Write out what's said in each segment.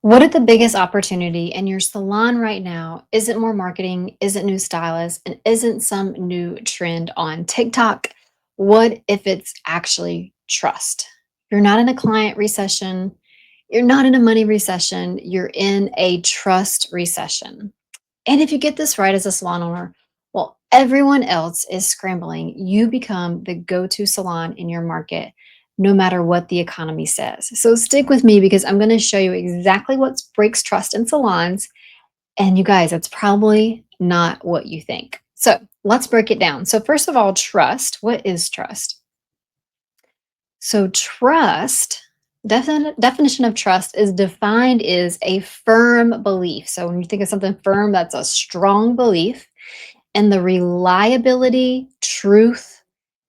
What if the biggest opportunity in your salon right now isn't more marketing, isn't new stylists, and isn't some new trend on TikTok? What if it's actually trust? You're not in a client recession. You're not in a money recession. You're in a trust recession. And if you get this right as a salon owner, well, everyone else is scrambling. You become the go to salon in your market, no matter what the economy says. So stick with me because I'm going to show you exactly what breaks trust in salons. And you guys, it's probably not what you think. So let's break it down. So, first of all, trust. What is trust? So, trust, definition of trust is defined as a firm belief. So, when you think of something firm, that's a strong belief in the reliability, truth,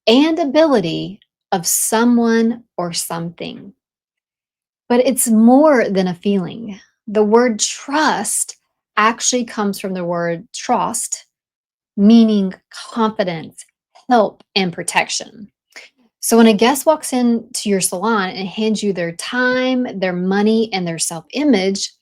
and ability of someone or something. But it's more than a feeling. The word trust actually comes from the word trust, meaning confidence, help, and protection. So when a guest walks into your salon and hands you their time, their money, and their self image,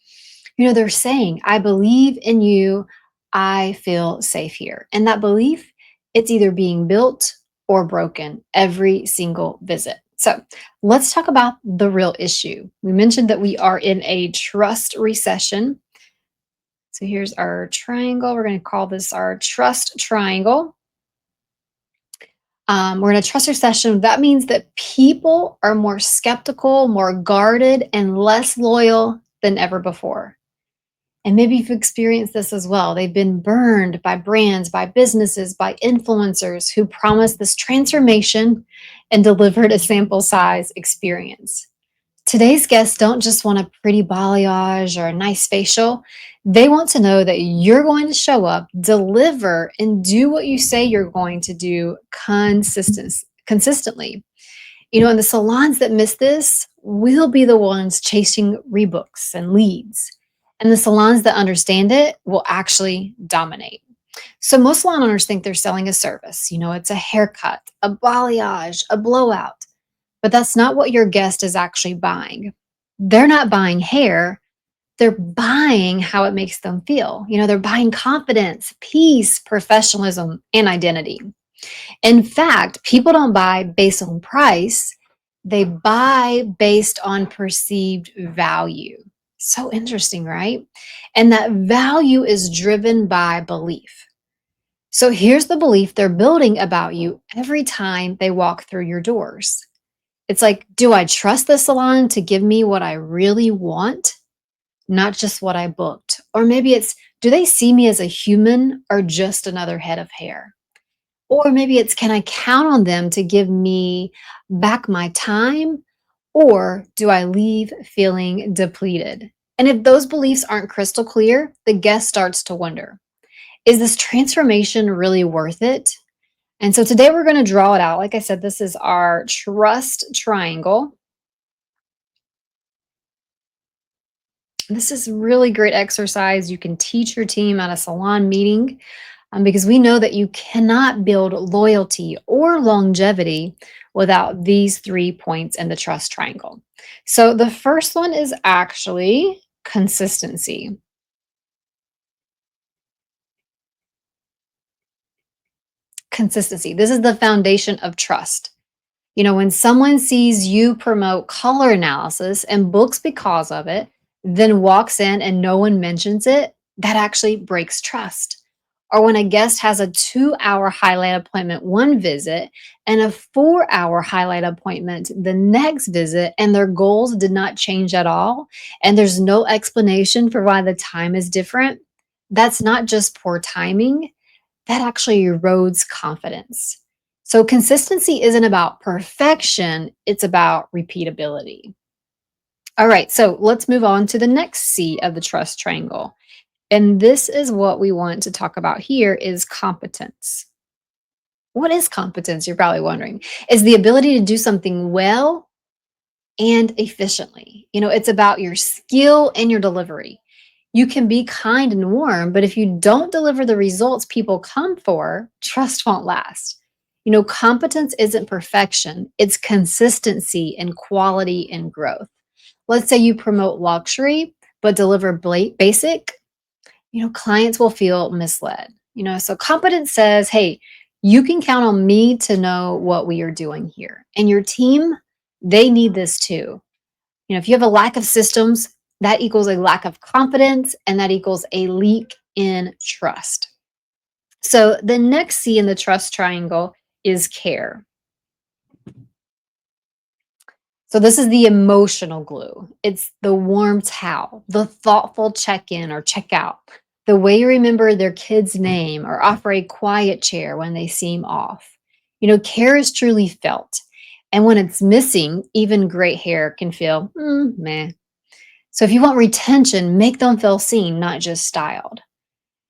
they're saying, I believe in you. I feel safe here. And that belief, it's either being built or broken every single visit. So let's talk about the real issue. We mentioned that we are in a trust recession. So here's our triangle. We're going to call this our trust triangle. We're in a trust recession. That means that people are more skeptical, more guarded, and less loyal than ever before. And maybe you've experienced this as well. They've been burned by brands, by businesses, by influencers who promised this transformation and delivered a sample size experience. Today's guests don't just want a pretty balayage or a nice facial. They want to know that you're going to show up, deliver, and do what you say you're going to do consistently. And the salons that miss this will be the ones chasing rebooks and leads. And the salons that understand it will actually dominate. So most salon owners think they're selling a service. It's a haircut, a balayage, a blowout. But that's not what your guest is actually buying. They're not buying hair, they're buying how it makes them feel. They're buying confidence, peace, professionalism, and identity. In fact, people don't buy based on price, they buy based on perceived value. So interesting, right? And that value is driven by belief. So here's the belief they're building about you every time they walk through your doors. It's like, do I trust the salon to give me what I really want, not just what I booked? Or maybe it's, do they see me as a human or just another head of hair? Or maybe it's, can I count on them to give me back my time? Or do I leave feeling depleted? And if those beliefs aren't crystal clear, the guest starts to wonder, is this transformation really worth it? And so today we're going to draw it out. Like I said, this is our trust triangle. This is really great exercise. You can teach your team at a salon meeting because we know that you cannot build loyalty or longevity without these 3 points in the trust triangle. So the first one is actually consistency. Consistency. This is the foundation of trust. When someone sees you promote color analysis and books because of it, then walks in and no one mentions it, that actually breaks trust. Or when a guest has a 2 hour highlight appointment one visit and a 4 hour highlight appointment the next visit, and their goals did not change at all, and there's no explanation for why the time is different, that's not just poor timing, that actually erodes confidence. So consistency isn't about perfection, it's about repeatability. All right, so let's move on to the next C of the trust triangle. And this is what we want to talk about here is competence. What is competence? You're probably wondering. Is the ability to do something well and efficiently. It's about your skill and your delivery. You can be kind and warm, but if you don't deliver the results people come for, trust won't last. Competence isn't perfection, it's consistency and quality and growth. Let's say you promote luxury, but deliver basic, clients will feel misled. So competence says, hey, you can count on me to know what we are doing here. And your team, they need this too. If you have a lack of systems, that equals a lack of confidence and that equals a leak in trust. So the next C in the trust triangle is care. So this is the emotional glue. It's the warm towel, the thoughtful check-in or check-out, the way you remember their kid's name or offer a quiet chair when they seem off. Care is truly felt. And when it's missing, even great hair can feel meh. So if you want retention, make them feel seen, not just styled.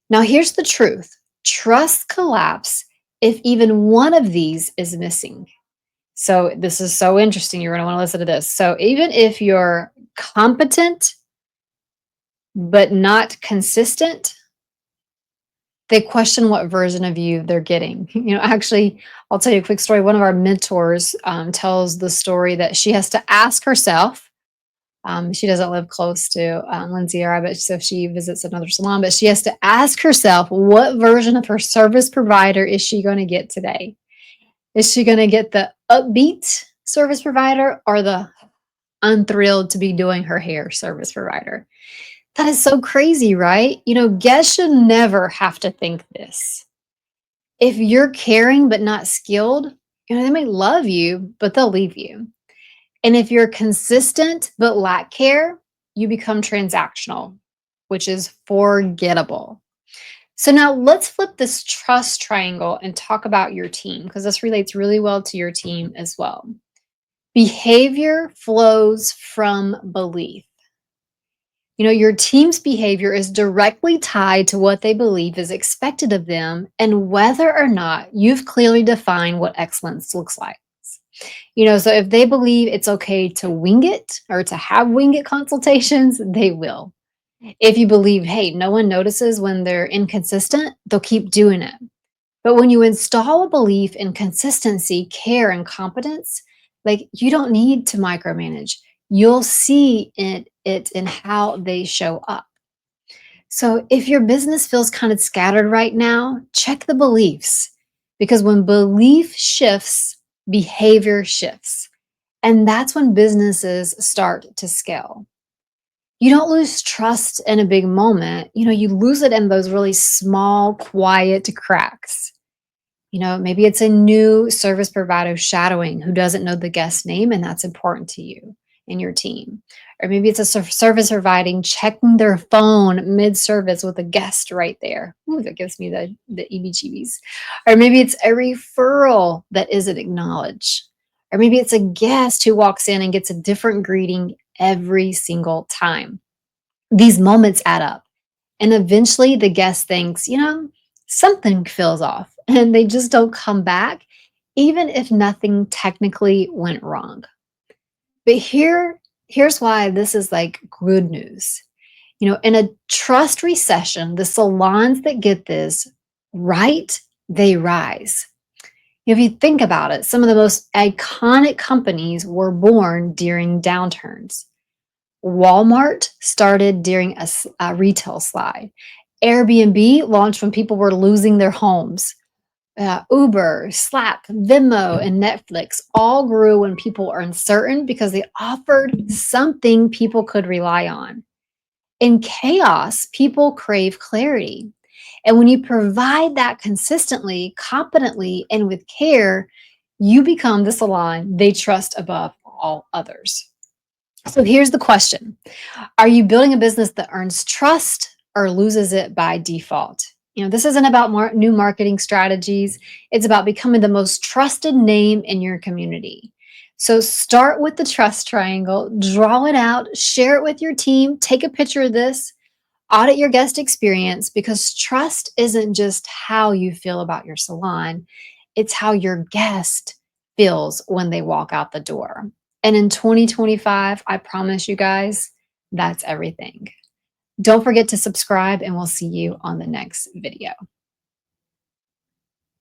Now here's the truth. Trust collapse if even one of these is missing. So this is so interesting. You're going to want to listen to this. So even if you're competent but not consistent, they question what version of you they're getting. Actually, I'll tell you a quick story. One of our mentors tells the story that she has to ask herself. She doesn't live close to Lindsay or I, but so she visits another salon. But she has to ask herself, what version of her service provider is she going to get today? Is she going to get the upbeat service provider or the unthrilled to be doing her hair service provider? That is so crazy, right? Guests should never have to think this. If you're caring but not skilled, they may love you, but they'll leave you. And if you're consistent but lack care, you become transactional, which is forgettable. So now let's flip this trust triangle and talk about your team because this relates really well to your team as well. Behavior flows from belief. Your team's behavior is directly tied to what they believe is expected of them and whether or not you've clearly defined what excellence looks like. So if they believe it's okay to wing it or to have wing it consultations, they will. If you believe, hey, no one notices when they're inconsistent, they'll keep doing it. But when you install a belief in consistency, care, and competence, like you don't need to micromanage. You'll see it in how they show up. So if your business feels kind of scattered right now, check the beliefs because when belief shifts, behavior shifts. And that's when businesses start to scale. You don't lose trust in a big moment. You lose it in those really small, quiet cracks. Maybe it's a new service provider shadowing who doesn't know the guest name, and that's important to you and your team. Or maybe it's a service providing checking their phone mid-service with a guest right there. Ooh, that gives me the EBGBs. Or maybe it's a referral that isn't acknowledged. Or maybe it's a guest who walks in and gets a different greeting every single time. These moments add up. And eventually the guest thinks, something feels off and they just don't come back, even if nothing technically went wrong. But here's why this is like good news. In a trust recession, the salons that get this right, they rise. If you think about it, some of the most iconic companies were born during downturns. Walmart started during a retail slide. Airbnb launched when people were losing their homes. Uber, Slack, Venmo, and Netflix all grew when people are uncertain because they offered something people could rely on. In chaos, people crave clarity. And when you provide that consistently, competently, and with care, you become the salon they trust above all others. So here's the question. Are you building a business that earns trust or loses it by default? This isn't about new marketing strategies. It's about becoming the most trusted name in your community. So start with the trust triangle, draw it out, share it with your team, take a picture of this, audit your guest experience because trust isn't just how you feel about your salon. It's how your guest feels when they walk out the door. And in 2025, I promise you guys, that's everything. Don't forget to subscribe and we'll see you on the next video.